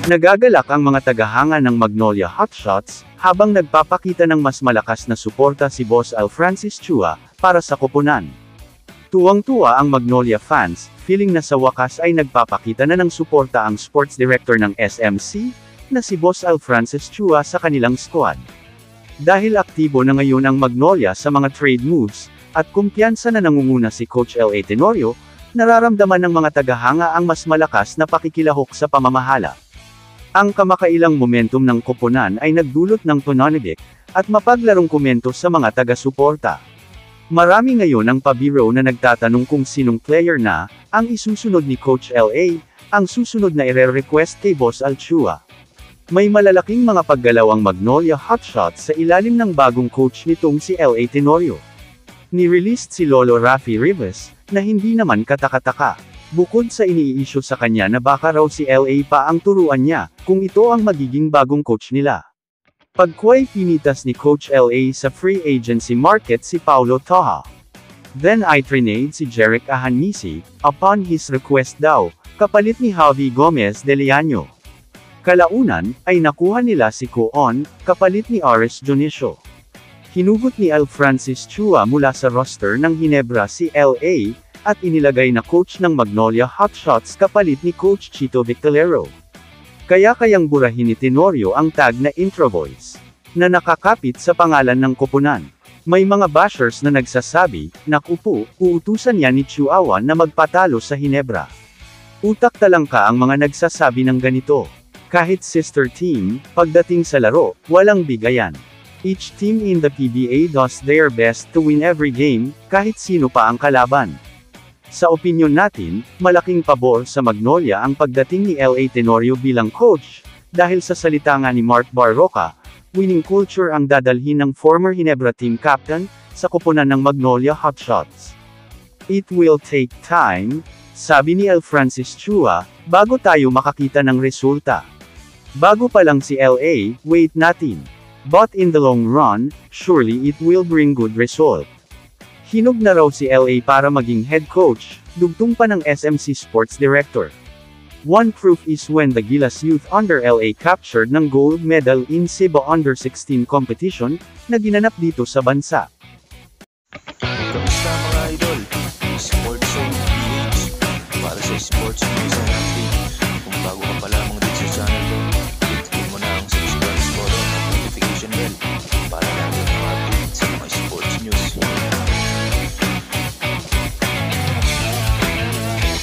Nagagalak ang mga tagahanga ng Magnolia Hotshots, habang nagpapakita ng mas malakas na suporta si Boss Al Francis Chua, para sa koponan. Tuwang-tuwa ang Magnolia fans, feeling na sa wakas ay nagpapakita na ng suporta ang sports director ng SMC, na si Boss Al Francis Chua sa kanilang squad. Dahil aktibo na ngayon ang Magnolia sa mga trade moves, at kumpiyansa na nangunguna si Coach L.A. Tenorio, nararamdaman ng mga tagahanga ang mas malakas na pakikilahok sa pamamahala. Ang kamakailang momentum ng koponan ay nagdulot ng pananabik, at mapaglarong komento sa mga taga-suporta. Marami ngayon ang pabiro na nagtatanong kung sinong player na, ang isusunod ni Coach L.A., ang susunod na ire-request kay Boss Al Chua. May malalaking mga paggalaw ang Magnolia Hotshots sa ilalim ng bagong coach nitong si L.A. Tenorio. Ni-released si Lolo Raffy Rivas, na hindi naman katakataka. Bukod sa iniisyu sa kanya na baka raw si LA pa ang turuan niya, kung ito ang magiging bagong coach nila. Pagkway pinitas ni Coach LA sa free agency market si Paulo Toha. Then I trinade si Jerick Ahanisi, upon his request daw, kapalit ni Javi Gomez de Leaño. Kalaunan, ay nakuha nila si Coon, kapalit ni Aris Dionisio. Hinugot ni Al Francis Chua mula sa roster ng Ginebra si LA, at inilagay na coach ng Magnolia Hotshots kapalit ni Coach Chito Victalero. Kayang burahin ni Tenorio ang tag na intro voice, na nakakapit sa pangalan ng koponan. May mga bashers na nagsasabi, naku po, uutusan niya ni Chuawan na magpatalo sa Ginebra. Utak talangka ang mga nagsasabi ng ganito. Kahit sister team, pagdating sa laro, walang bigayan. Each team in the PBA does their best to win every game, kahit sino pa ang kalaban. Sa opinyon natin, malaking pabor sa Magnolia ang pagdating ni L.A. Tenorio bilang coach, dahil sa salita nga ni Mark Barroca, winning culture ang dadalhin ng former Ginebra team captain, sa koponan ng Magnolia Hotshots. It will take time, sabi ni Al Francis Chua, bago tayo makakita ng resulta. Bago pa lang si L.A., wait natin. But in the long run, surely it will bring good result. Hinog na raw si LA para maging head coach, dugtong pa ng SMC Sports Director. One proof is when the Gilas Youth under LA captured ng gold medal in Cebu Under-16 competition, na ginanap dito sa bansa. Kamusta mga idol? Sports Zone PH para sa sports news.